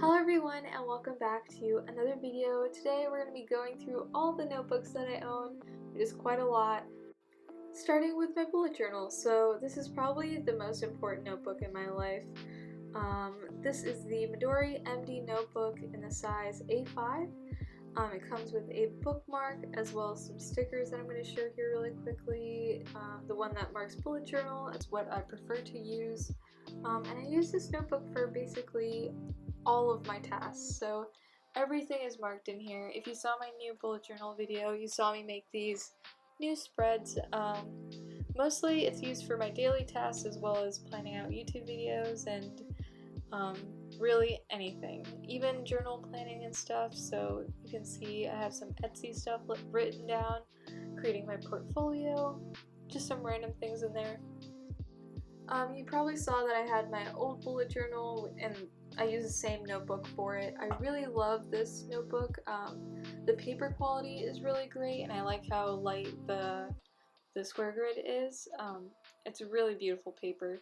Hello everyone and welcome back to another video. Today we're going to be going through all the notebooks that I own, which is quite a lot, starting with my bullet journal. So this is probably the most important notebook in my life. This is the Midori MD notebook in the size A5. It comes with a bookmark as well as some stickers that I'm going to show here really quickly. The one that marks bullet journal, that's what I prefer to use. And I use this notebook for basically all of my tasks, so everything is marked in here. If you saw my new bullet journal video, you saw me make these new spreads. Mostly it's used for my daily tasks as well as planning out YouTube videos and really anything, even journal planning and stuff. So you can see I have some Etsy stuff written down, creating my portfolio, just some random things in there. You probably saw that I had my old bullet journal and I use the same notebook for it. I really love this notebook. The paper quality is really great and I like how light the square grid is. It's a really beautiful paper.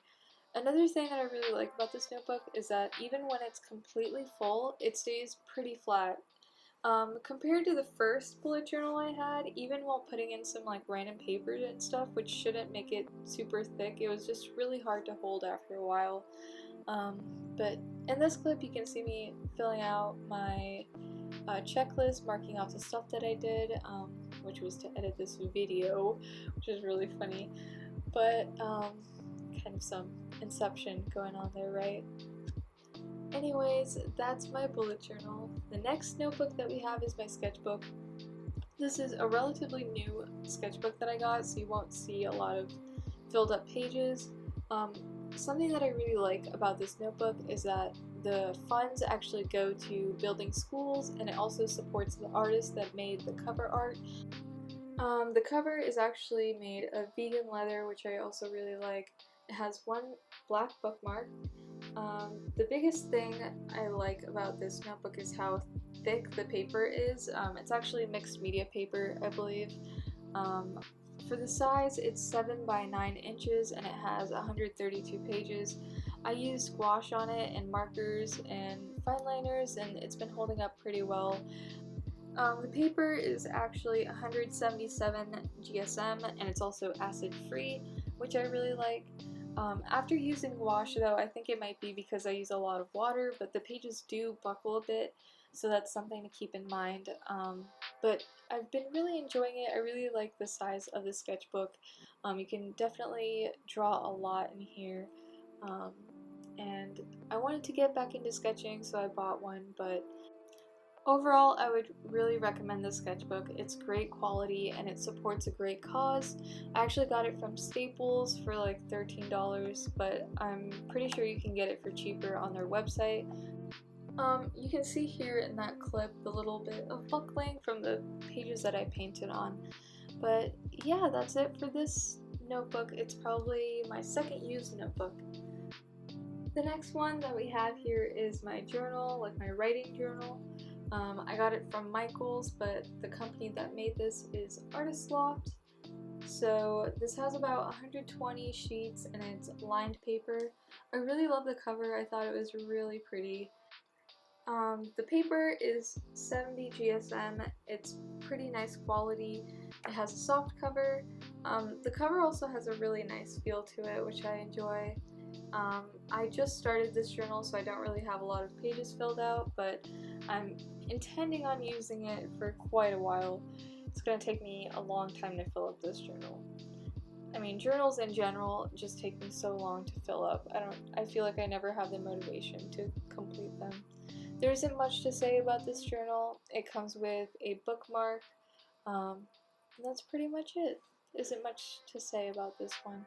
Another thing that I really like about this notebook is that even when it's completely full, it stays pretty flat. Compared to the first bullet journal I had, even while putting in some like random papers and stuff, which shouldn't make it super thick, it was just really hard to hold after a while. But in this clip you can see me filling out my checklist, marking off the stuff that I did, which was to edit this video, which is really funny, but kind of some inception going on there, right? Anyways, that's my bullet journal. The next notebook that we have is my sketchbook. This is a relatively new sketchbook that I got, so you won't see a lot of filled up pages. Something that I really like about this notebook is that the funds actually go to building schools, and it also supports the artist that made the cover art. The cover is actually made of vegan leather, which I also really like. It has one black bookmark. The biggest thing I like about this notebook is how thick the paper is. It's actually mixed media paper, I believe. For the size, it's 7 by 9 inches and it has 132 pages. I used gouache on it and markers and fine liners, and it's been holding up pretty well. The paper is actually 177 GSM and it's also acid free, which I really like. After using gouache though, I think it might be because I use a lot of water, but the pages do buckle a bit, so that's something to keep in mind. But I've been really enjoying it. I really like the size of the sketchbook. You can definitely draw a lot in here, and I wanted to get back into sketching, so I bought one, but overall, I would really recommend this sketchbook. It's great quality and it supports a great cause. I actually got it from Staples for like $13, but I'm pretty sure you can get it for cheaper on their website. You can see here in that clip the little bit of buckling from the pages that I painted on. But yeah, that's it for this notebook. It's probably my second used notebook. The next one that we have here is my journal, like my writing journal. I got it from Michael's, but the company that made this is Artist Loft. So this has about 120 sheets and it's lined paper. I really love the cover. I thought it was really pretty. The paper is 70 GSM. It's pretty nice quality. It has a soft cover. The cover also has a really nice feel to it, which I enjoy. I just started this journal, so I don't really have a lot of pages filled out, but I'm intending on using it for quite a while. It's going to take me a long time to fill up this journal. I mean, journals in general just take me so long to fill up. I feel like I never have the motivation to complete them. There isn't much to say about this journal. It comes with a bookmark, and that's pretty much it. Isn't much to say about this one.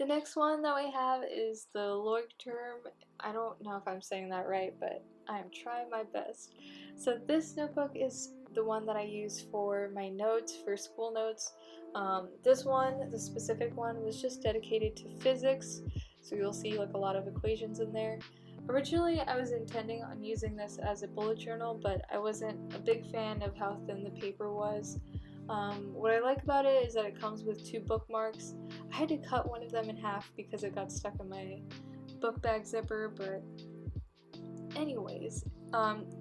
The next one that we have is the Leuchtturm. I don't know if I'm saying that right, but I'm trying my best. So this notebook is the one that I use for my notes, for school notes. This one, the specific one, was just dedicated to physics, so you'll see like a lot of equations in there. Originally I was intending on using this as a bullet journal, but I wasn't a big fan of how thin the paper was. What I like about it is that it comes with 2 bookmarks. I had to cut one of them in half because it got stuck in my book bag zipper, but anyways,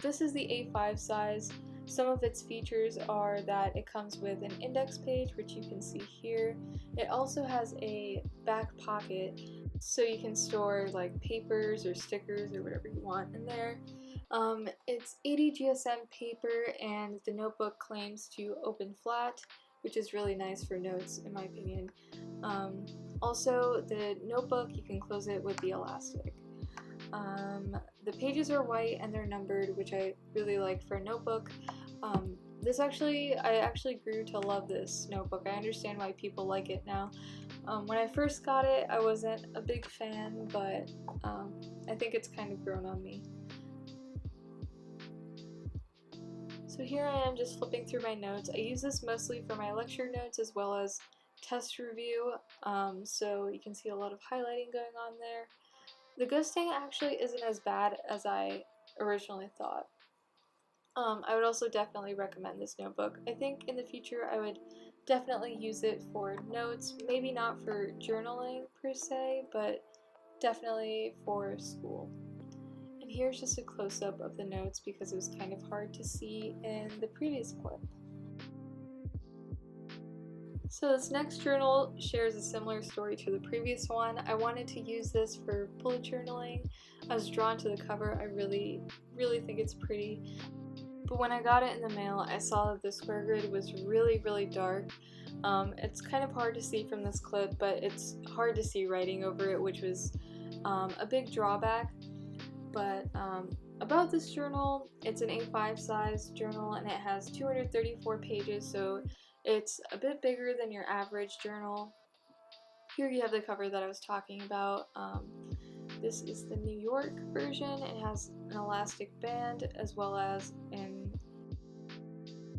this is the A5 size. Some of its features are that it comes with an index page, which you can see here. It also has a back pocket, so you can store like papers or stickers or whatever you want in there. It's 80 GSM paper, and the notebook claims to open flat, which is really nice for notes in my opinion. Also, the notebook, you can close it with the elastic. The pages are white and they're numbered, which I really like for a notebook. I actually grew to love this notebook. I understand why people like it now. When I first got it, I wasn't a big fan, but I think it's kind of grown on me. So here I am just flipping through my notes. I use this mostly for my lecture notes as well as test review, so you can see a lot of highlighting going on there. The ghosting actually isn't as bad as I originally thought. I would also definitely recommend this notebook. I think in the future I would definitely use it for notes, maybe not for journaling per se, but definitely for school. And here's just a close-up of the notes because it was kind of hard to see in the previous clip. So this next journal shares a similar story to the previous one. I wanted to use this for bullet journaling. I was drawn to the cover. I really think it's pretty. But when I got it in the mail, I saw that the square grid was really dark. It's kind of hard to see from this clip, but it's hard to see writing over it, which was a big drawback. But about this journal, it's an A5 size journal and it has 234 pages, so it's a bit bigger than your average journal. Here you have the cover that I was talking about. This is the New York version. It has an elastic band as well as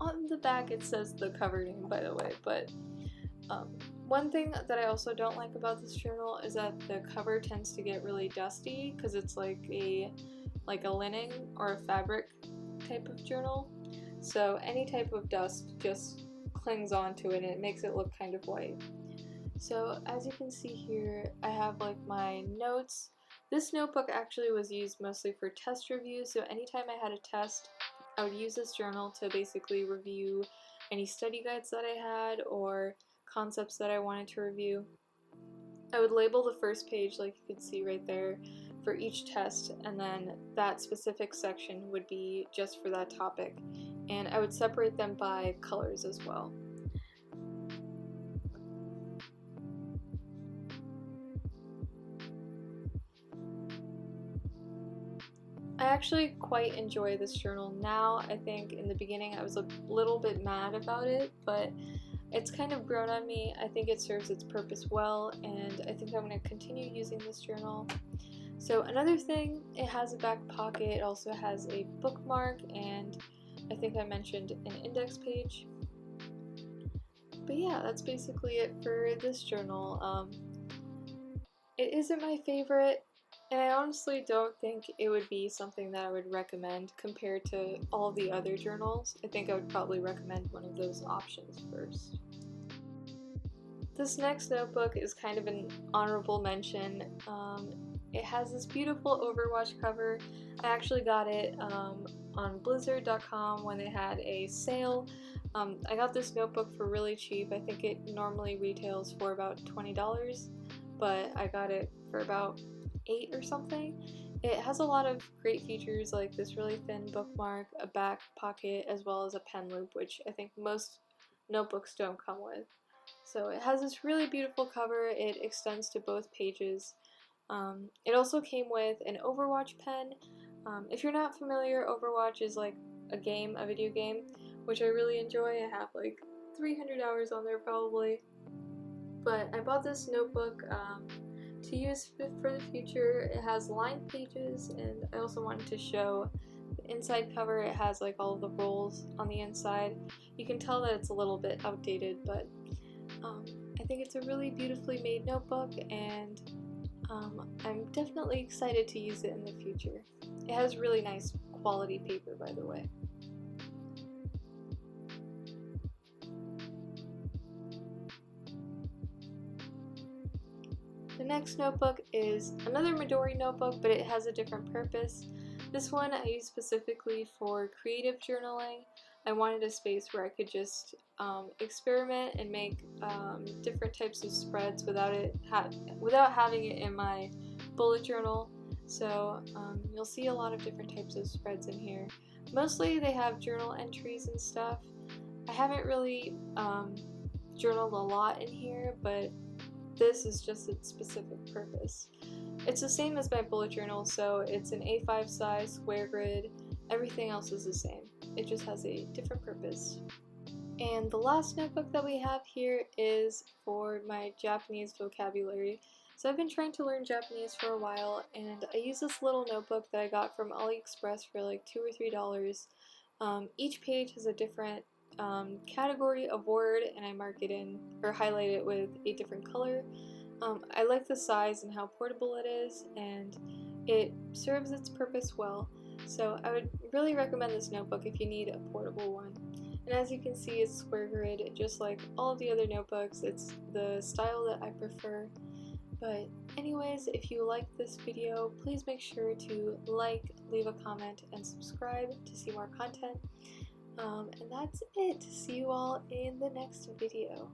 on the back it says the cover name, by the way. But one thing that I also don't like about this journal is that the cover tends to get really dusty because it's like a linen or a fabric type of journal. So any type of dust just clings onto it and it makes it look kind of white. So as you can see here, I have like my notes. This notebook actually was used mostly for test reviews, so anytime I had a test, I would use this journal to basically review any study guides that I had or concepts that I wanted to review. I would label the first page, like you can see right there, for each test, and then that specific section would be just for that topic, and I would separate them by colors as well. I actually quite enjoy this journal now. I think in the beginning I was a little bit mad about it, but it's kind of grown on me. I think it serves its purpose well, and I think I'm going to continue using this journal. So another thing, it has a back pocket, it also has a bookmark, and I think I mentioned an index page. But yeah, that's basically it for this journal. It isn't my favorite, and I honestly don't think it would be something that I would recommend compared to all the other journals. I think I would probably recommend one of those options first. This next notebook is kind of an honorable mention. It has this beautiful Overwatch cover. I actually got it on Blizzard.com when they had a sale. I got this notebook for really cheap. I think it normally retails for about $20, but I got it for about $8 or something. It has a lot of great features like this really thin bookmark, a back pocket, as well as a pen loop, which I think most notebooks don't come with. So it has this really beautiful cover. It extends to both pages. It also came with an Overwatch pen. If you're not familiar, Overwatch is like a video game, which I really enjoy. I have like 300 hours on there probably. But I bought this notebook to use for the future. It has lined pages, and I also wanted to show the inside cover. It has like all of the rolls on the inside. You can tell that it's a little bit outdated, but I think it's a really beautifully made notebook, and I'm definitely excited to use it in the future. It has really nice quality paper, by the way. The next notebook is another Midori notebook, but it has a different purpose. This one I use specifically for creative journaling. I wanted a space where I could just experiment and make different types of spreads without having it in my bullet journal. So you'll see a lot of different types of spreads in here. Mostly they have journal entries and stuff. I haven't really journaled a lot in here, but this is just its specific purpose. It's the same as my bullet journal, so it's an A5 size, square grid, everything else is the same. It just has a different purpose. And the last notebook that we have here is for my Japanese vocabulary. So I've been trying to learn Japanese for a while, and I use this little notebook that I got from AliExpress for like $2 or $3. Each page has a different category of word, and I mark it in or highlight it with a different color. I like the size and how portable it is, and it serves its purpose well. So I would really recommend this notebook if you need a portable one. And as you can see, it's square grid, just like all of the other notebooks. It's the style that I prefer. But anyways, if you liked this video, please make sure to like, leave a comment, and subscribe to see more content. And that's it. See you all in the next video.